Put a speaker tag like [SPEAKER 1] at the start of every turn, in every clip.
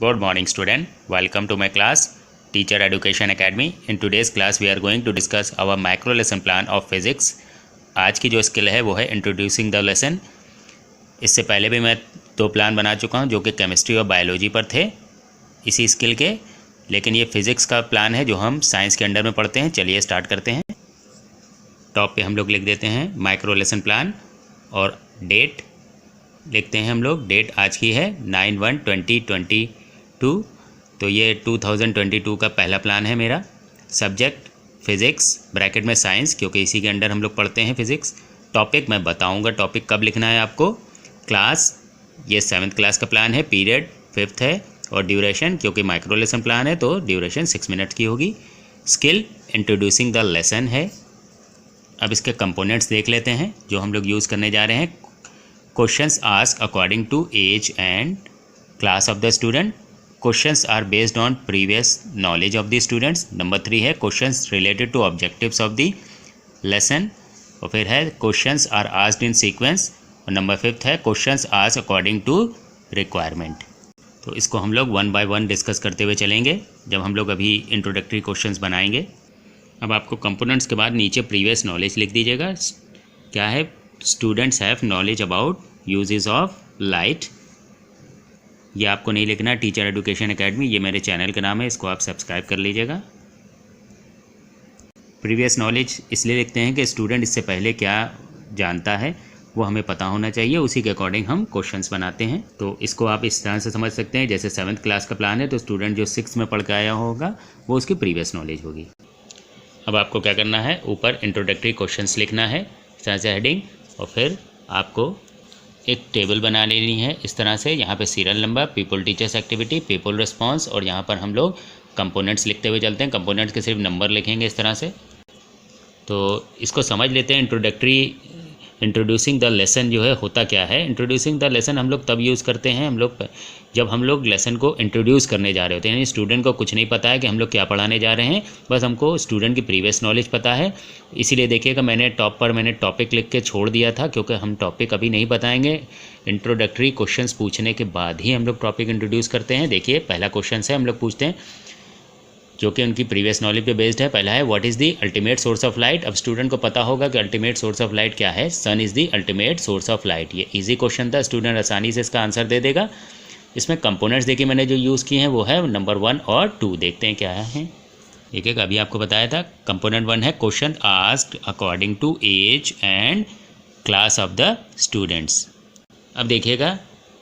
[SPEAKER 1] Good morning student, welcome to my class Teacher Education Academy. In today's class we are going to discuss our macro lesson plan of physics. आज की जो skill है वो है introducing the lesson. इससे पहले भी मैं 2 प्लान बना चुका हूँ जो कि केमिस्ट्री और बायोलॉजी पर थे इसी स्किल के, लेकिन ये फिज़िक्स का प्लान है जो हम साइंस के अंडर में पढ़ते हैं. चलिए स्टार्ट करते हैं. टॉप पे हम लोग लिख देते हैं माइक्रो लेसन प्लान और डेट लिखते हैं हम लोग. डेट आज की है 9/1/2022. तो ये 2022 का पहला प्लान है मेरा. सब्जेक्ट फ़िज़िक्स ब्रैकेट में साइंस, क्योंकि इसी के अंडर हम लोग पढ़ते हैं फ़िज़िक्स. टॉपिक मैं बताऊंगा टॉपिक कब लिखना है आपको. क्लास ये 7th क्लास का प्लान है. पीरियड 5th है. और ड्यूरेशन क्योंकि माइक्रो लेसन प्लान है तो ड्यूरेशन 6 मिनट की होगी. स्किल इंट्रोड्यूसिंग द लेसन है. अब इसके कंपोनेंट्स देख लेते हैं जो हम लोग यूज़ करने जा रहे हैं. Questions ask according to age and class of the student. Questions are based on previous knowledge of the students. Number 3 है questions related to objectives of the lesson. और फिर है questions are asked in sequence. और number 5 है questions asked according to requirement. तो इसको हम लोग 1 बाय 1 डिस्कस करते हुए चलेंगे जब हम लोग अभी इंट्रोडक्टरी क्वेश्चंस बनाएंगे. अब आपको कंपोनेंट्स के बाद नीचे प्रीवियस नॉलेज लिख दीजिएगा. क्या है? Students have knowledge about uses of light. ये आपको नहीं लिखना. टीचर एजुकेशन एकेडमी ये मेरे चैनल का नाम है, इसको आप सब्सक्राइब कर लीजिएगा. प्रीवियस नॉलेज इसलिए लिखते हैं कि स्टूडेंट इससे पहले क्या जानता है वो हमें पता होना चाहिए, उसी के अकॉर्डिंग हम क्वेश्चंस बनाते हैं. तो इसको आप इस तरह से समझ सकते हैं जैसे 7th क्लास का प्लान है तो स्टूडेंट जो 6th में पढ़ के आया होगा वो उसकी प्रीवियस नॉलेज होगी. अब आपको क्या करना है, ऊपर इंट्रोडक्टरी क्वेश्चंस लिखना है इस तरह से हेडिंग, और फिर आपको एक टेबल बना लेनी है इस तरह से. यहाँ पे serial number, people teachers activity, people response, और यहाँ पर हम लोग कंपोनेंट्स लिखते हुए चलते हैं. कंपोनेंट्स के सिर्फ नंबर लिखेंगे इस तरह से. तो इसको समझ लेते हैं. इंट्रोड्यूसिंग द लेसन जो है होता क्या है. इंट्रोड्यूसिंग द लेसन हम लोग तब यूज़ करते हैं जब हम लोग लेसन को इंट्रोड्यूस करने जा रहे होते हैं. यानी स्टूडेंट को कुछ नहीं पता है कि हम लोग क्या पढ़ाने जा रहे हैं, बस हमको स्टूडेंट की प्रीवियस नॉलेज पता है. इसीलिए देखिएगा मैंने टॉप पर टॉपिक लिख के छोड़ दिया था क्योंकि हम टॉपिक अभी नहीं बताएंगे. इंट्रोडक्टरी क्वेश्चंस पूछने के बाद ही हम लोग टॉपिक इंट्रोड्यूस करते हैं. देखिए पहला क्वेश्चन है हम लोग पूछते हैं जो कि उनकी प्रीवियस नॉलेज पे बेस्ड है. पहला है what is the ultimate source of light. अब स्टूडेंट को पता होगा कि अल्टीमेट सोर्स ऑफ लाइट क्या है. Sun is the ultimate source of light. ये इजी क्वेश्चन था, स्टूडेंट आसानी से इसका आंसर दे देगा. इसमें कंपोनेंट्स देखिए मैंने जो यूज़ किए हैं वो है नंबर 1 और 2. देखते हैं क्या है. देखिए अभी आपको बताया था कंपोनेंट 1 है question asked according to age and class of the students. अब देखिएगा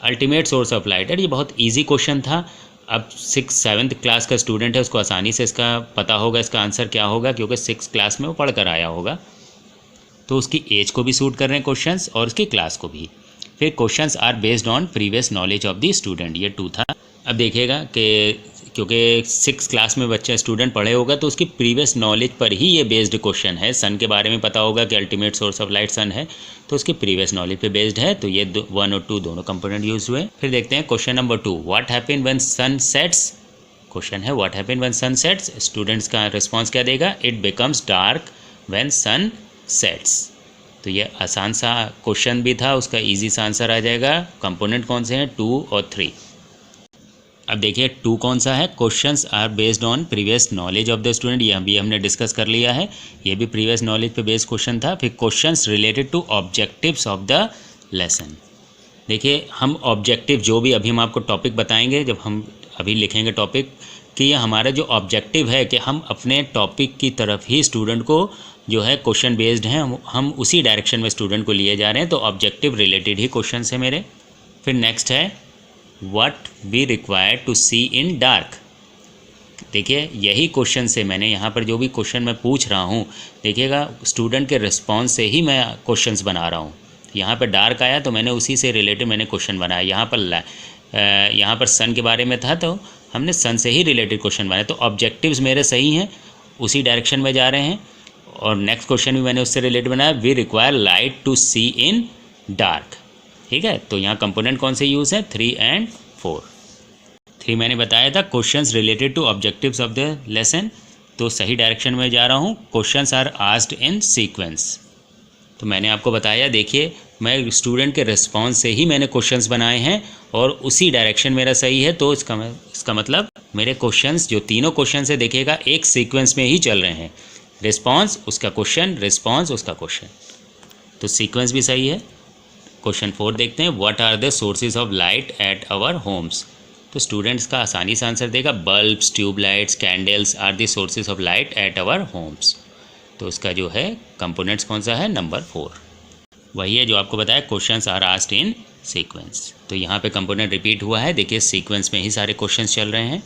[SPEAKER 1] अल्टीमेट सोर्स ऑफ लाइट है, ये बहुत ईजी क्वेश्चन था. अब 7th क्लास का स्टूडेंट है, उसको आसानी से इसका पता होगा इसका आंसर क्या होगा क्योंकि 6th क्लास में वो पढ़ कर आया होगा. तो उसकी एज को भी सूट कर रहे हैं क्वेश्चंस और उसकी क्लास को भी. फिर questions are based on previous knowledge of the student, ये 2 था. अब देखिएगा कि क्योंकि 6th क्लास में बच्चा स्टूडेंट पढ़े होगा तो उसकी प्रीवियस नॉलेज पर ही ये बेस्ड क्वेश्चन है. सन के बारे में पता होगा कि अल्टीमेट सोर्स ऑफ लाइट सन है तो उसकी प्रीवियस नॉलेज पे बेस्ड है. तो ये 1 और 2 दोनों कंपोनेंट यूज हुए. फिर देखते हैं question number 2 what happen when sun sets. Question है what happen when sun sets. Students का रिस्पॉन्स क्या देगा, it becomes dark when sun sets. तो ये आसान सा क्वेश्चन भी था, उसका ईजी सा आंसर आ जाएगा. कंपोनेंट कौन से हैं, 2 और 3. अब देखिए 2 कौन सा है, questions are based on previous knowledge of the student. ये अभी हमने डिस्कस कर लिया है, ये भी प्रीवियस नॉलेज पे बेस्ड क्वेश्चन था. फिर questions related to objectives of the lesson. देखिए हम ऑब्जेक्टिव जो भी अभी हम आपको टॉपिक बताएंगे जब हम अभी लिखेंगे टॉपिक कि ये हमारा जो ऑब्जेक्टिव है कि हम अपने टॉपिक की तरफ ही स्टूडेंट को जो है क्वेश्चन बेस्ड हैं, हम उसी डायरेक्शन में स्टूडेंट को लिए जा रहे हैं. तो ऑब्जेक्टिव रिलेटेड ही क्वेश्चन है मेरे. फिर नेक्स्ट है what we require to see in dark. देखिए यही क्वेश्चन से मैंने यहाँ पर जो भी क्वेश्चन मैं पूछ रहा हूँ देखिएगा स्टूडेंट के रिस्पॉन्स से ही मैं क्वेश्चंस बना रहा हूँ. यहाँ पर डार्क आया तो मैंने उसी से रिलेटेड मैंने क्वेश्चन बनाया. यहाँ पर सन के बारे में था तो हमने सन से ही रिलेटेड क्वेश्चन बनाए. तो ऑब्जेक्टिव्स मेरे सही हैं, उसी डायरेक्शन में जा रहे हैं. और नेक्स्ट क्वेश्चन भी मैंने उससे रिलेटेड बनाया, we require light to see in dark. ठीक है, तो यहाँ कंपोनेंट कौन से यूज़ हैं, 3 और 4. 3 मैंने बताया था questions related to objectives of the lesson, तो सही डायरेक्शन में जा रहा हूँ. Questions are asked in sequence. तो मैंने आपको बताया देखिए मैं स्टूडेंट के रिस्पॉन्स से ही मैंने क्वेश्चंस बनाए हैं और उसी डायरेक्शन मेरा सही है, तो इसका मतलब मेरे क्वेश्चंस जो तीनों क्वेश्चंस है देखिएगा एक सीक्वेंस में ही चल रहे हैं, रिस्पॉन्स उसका क्वेश्चन, रिस्पॉन्स उसका क्वेश्चन, तो सीक्वेंस भी सही है। क्वेश्चन 4 देखते हैं, what are the sources of light at our homes. तो स्टूडेंट्स का आसानी से आंसर देगा, bulbs, tubelights, candles are the sources of light at our homes. तो उसका जो है कंपोनेंट्स कौन सा है, नंबर 4 वही है जो आपको बताया, questions are asked in sequence. तो यहाँ पे कंपोनेंट रिपीट हुआ है, देखिए सीक्वेंस में ही सारे क्वेश्चंस चल रहे हैं।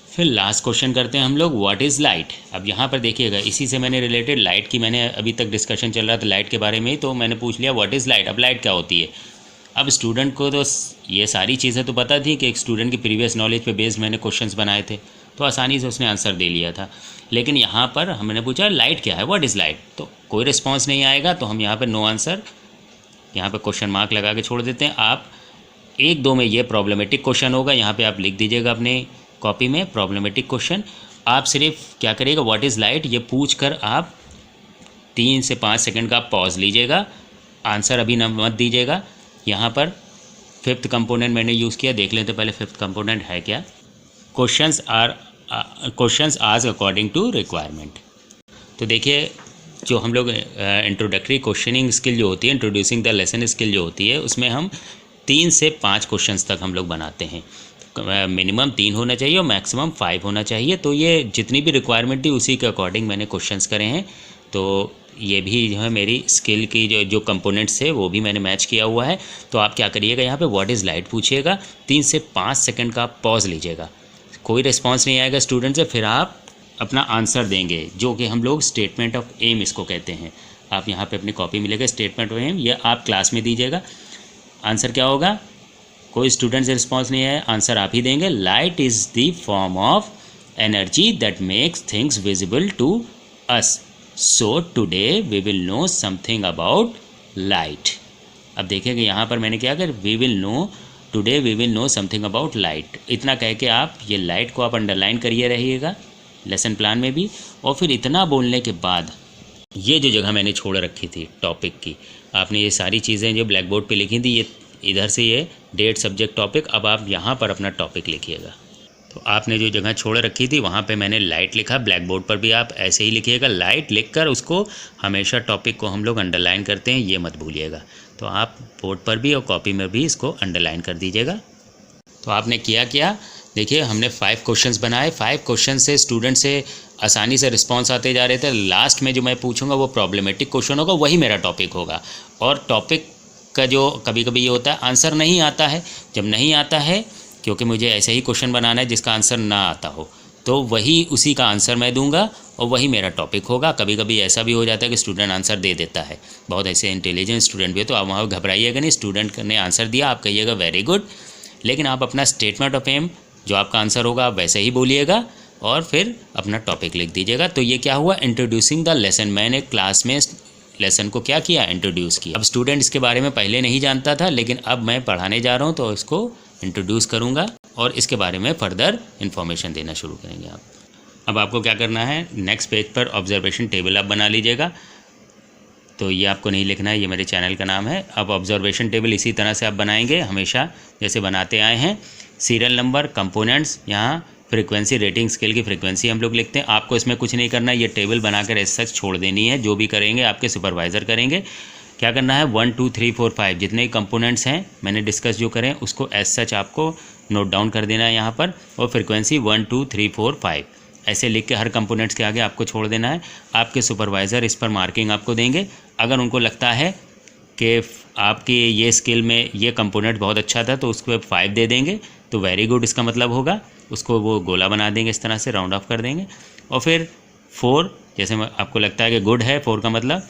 [SPEAKER 1] फिर लास्ट क्वेश्चन करते हैं हम लोग, व्हाट इज़ लाइट। अब यहाँ पर देखिएगा इसी से मैंने रिलेटेड लाइट की, मैंने अभी तक डिस्कशन चल रहा था लाइट के बारे में ही, तो मैंने पूछ लिया व्हाट इज़ लाइट। अब लाइट क्या होती है, अब स्टूडेंट को तो ये सारी चीज़ें तो पता थी कि एक स्टूडेंट की प्रीवियस नॉलेज पे बेस्ड मैंने क्वेश्चंस बनाए थे, तो आसानी से उसने आंसर दे लिया था। लेकिन यहाँ पर हमने पूछा लाइट क्या है, व्हाट इज़ लाइट, तो कोई रिस्पॉन्स नहीं आएगा, तो हम यहाँ पर नो आंसर, यहाँ पर क्वेश्चन मार्क लगा के छोड़ देते हैं। आप 1-2 में ये प्रॉब्लमेटिक क्वेश्चन होगा, यहाँ पर आप लिख दीजिएगा अपने कॉपी में प्रॉब्लमेटिक क्वेश्चन। आप सिर्फ क्या करिएगा, व्हाट इज़ लाइट ये पूछ कर आप 3 से 5 सेकंड का पॉज लीजिएगा, आंसर अभी न मत दीजिएगा। यहाँ पर 5th कंपोनेंट मैंने यूज़ किया, देख लेते पहले 5th कंपोनेंट है क्या। Questions asked according to requirement. तो देखिए जो हम लोग इंट्रोडक्टरी क्वेश्चनिंग स्किल जो होती है, इंट्रोड्यूसिंग द लेसन स्किल जो होती है, उसमें हम 3 से 5 क्वेश्चंस तक हम लोग बनाते हैं। मिनिमम 3 होना चाहिए और मैक्सिमम 5 होना चाहिए। तो ये जितनी भी रिक्वायरमेंट थी उसी के अकॉर्डिंग मैंने क्वेश्चंस करे हैं। तो ये भी जो है मेरी स्किल की जो कंपोनेंट्स है वो भी मैंने मैच किया हुआ है। तो आप क्या करिएगा, यहाँ पे व्हाट इज़ लाइट पूछिएगा, 3 से 5 सेकंड का पॉज लीजिएगा, कोई रिस्पॉन्स नहीं आएगा स्टूडेंट से, फिर आप अपना आंसर देंगे, जो कि हम लोग स्टेटमेंट ऑफ एम इसको कहते हैं। आप यहाँ पे अपनी कॉपी मिलेगा स्टेटमेंट ऑफ एम, यह आप क्लास में दीजिएगा। आंसर क्या होगा, कोई स्टूडेंट से रिस्पॉन्स नहीं है, आंसर आप ही देंगे। Light is the form of energy that makes things visible to us, so today we will know something about light. अब देखिएगा यहाँ पर मैंने क्या कर, we will know, today we will know something about light, इतना कह के आप ये लाइट को आप अंडरलाइन करिए रहिएगा लेसन प्लान में भी। और फिर इतना बोलने के बाद ये जो जगह मैंने छोड़ रखी थी टॉपिक की, आपने ये सारी चीज़ें जो ब्लैक बोर्ड पर लिखी थी, ये इधर से ये डेट, सब्जेक्ट, टॉपिक, अब आप यहाँ पर अपना टॉपिक लिखिएगा। तो आपने जो जगह छोड़ रखी थी वहाँ पे मैंने लाइट लिखा, ब्लैक बोर्ड पर भी आप ऐसे ही लिखिएगा, लाइट लिखकर उसको हमेशा टॉपिक को हम लोग अंडरलाइन करते हैं, ये मत भूलिएगा। तो आप बोर्ड पर भी और कॉपी में भी इसको अंडरलाइन कर दीजिएगा। तो आपने किया क्या, देखिए हमने 5 क्वेश्चंस बनाए, 5 क्वेश्चन से स्टूडेंट से आसानी से रिस्पॉन्स आते जा रहे थे। लास्ट में जो मैं पूछूंगा वो प्रॉब्लमेटिक क्वेश्चन होगा, वही मेरा टॉपिक होगा। और टॉपिक का जो कभी कभी ये होता है आंसर नहीं आता है, जब नहीं आता है क्योंकि मुझे ऐसे ही क्वेश्चन बनाना है जिसका आंसर ना आता हो, तो वही उसी का आंसर मैं दूंगा और वही मेरा टॉपिक होगा। कभी कभी ऐसा भी हो जाता है कि स्टूडेंट आंसर दे देता है, बहुत ऐसे इंटेलिजेंट स्टूडेंट भी है, तो आप वहाँ घबराइएगा नहीं, स्टूडेंट ने आंसर दिया आप कहिएगा वेरी गुड, लेकिन आप अपना स्टेटमेंट ऑफ एम जो आपका आंसर होगा आप वैसे ही बोलिएगा और फिर अपना टॉपिक लिख दीजिएगा। तो ये क्या हुआ, इंट्रोड्यूसिंग द लेसन, मैंने क्लास में लेसन को क्या किया, इंट्रोड्यूस किया। अब स्टूडेंट इसके बारे में पहले नहीं जानता था, लेकिन अब मैं पढ़ाने जा रहा हूँ तो इसको इंट्रोड्यूस करूँगा और इसके बारे में फर्दर इन्फॉर्मेशन देना शुरू करेंगे आप। अब आपको क्या करना है, नेक्स्ट पेज पर ऑब्जर्वेशन टेबल आप बना लीजिएगा। तो ये आपको नहीं लिखना है, ये मेरे चैनल का नाम है। अब ऑब्जर्वेशन टेबल इसी तरह से आप बनाएंगे हमेशा जैसे बनाते आए हैं। सीरियल नंबर, कंपोनेंट्स, यहाँ फ्रीक्वेंसी, रेटिंग स्केल की फ्रीक्वेंसी हम लोग लिखते हैं। आपको इसमें कुछ नहीं करना है, ये टेबल बनाकर ऐसा छोड़ देनी है, जो भी करेंगे आपके सुपरवाइज़र करेंगे। क्या करना है, 1 2 3 4 5 जितने कंपोनेंट्स हैं मैंने डिस्कस जो करें उसको एज सच आपको नोट डाउन कर देना है यहाँ पर, और फ्रीक्वेंसी 1 2 3 4 5 ऐसे लिख के हर कंपोनेंट्स के आगे आपको छोड़ देना है। आपके सुपरवाइज़र इस पर मार्किंग आपको देंगे। अगर उनको लगता है कि आपकी ये स्किल में ये कंपोनेंट बहुत अच्छा था तो उसको 5 दे देंगे, तो वेरी गुड इसका मतलब होगा, उसको वो गोला बना देंगे, इस तरह से राउंड ऑफ कर देंगे। और फिर 4 जैसे आपको लगता है कि गुड है 4 का मतलब,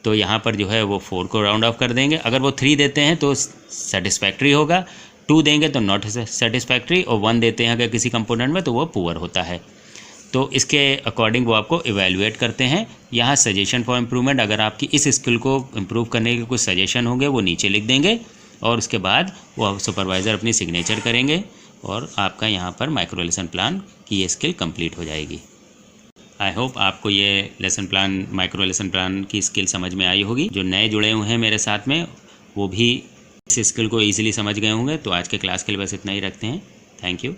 [SPEAKER 1] तो यहाँ पर जो है वो 4 को राउंड ऑफ कर देंगे। अगर वो 3 देते हैं तो सेटिस्फैक्ट्री होगा, 2 देंगे तो नॉट सेटिस्फैक्ट्री, और 1 देते हैं अगर किसी कंपोनेंट में तो वो पुअर होता है। तो इसके अकॉर्डिंग वो आपको इवैल्यूएट करते हैं। यहाँ सजेशन फॉर इम्प्रूवमेंट, अगर आपकी इस स्किल को इम्प्रूव करने के कुछ सजेशन होंगे वो नीचे लिख देंगे, और उसके बाद वो सुपरवाइज़र अपनी सिग्नेचर करेंगे और आपका यहाँ पर माइक्रो लेसन प्लान की ये स्किल कंप्लीट हो जाएगी। आई होप आपको ये lesson plan, micro lesson plan की स्किल समझ में आई होगी। जो नए जुड़े हुए हैं मेरे साथ में वो भी इस स्किल को ईजिली समझ गए होंगे। तो आज के क्लास के लिए बस इतना ही रखते हैं। Thank you.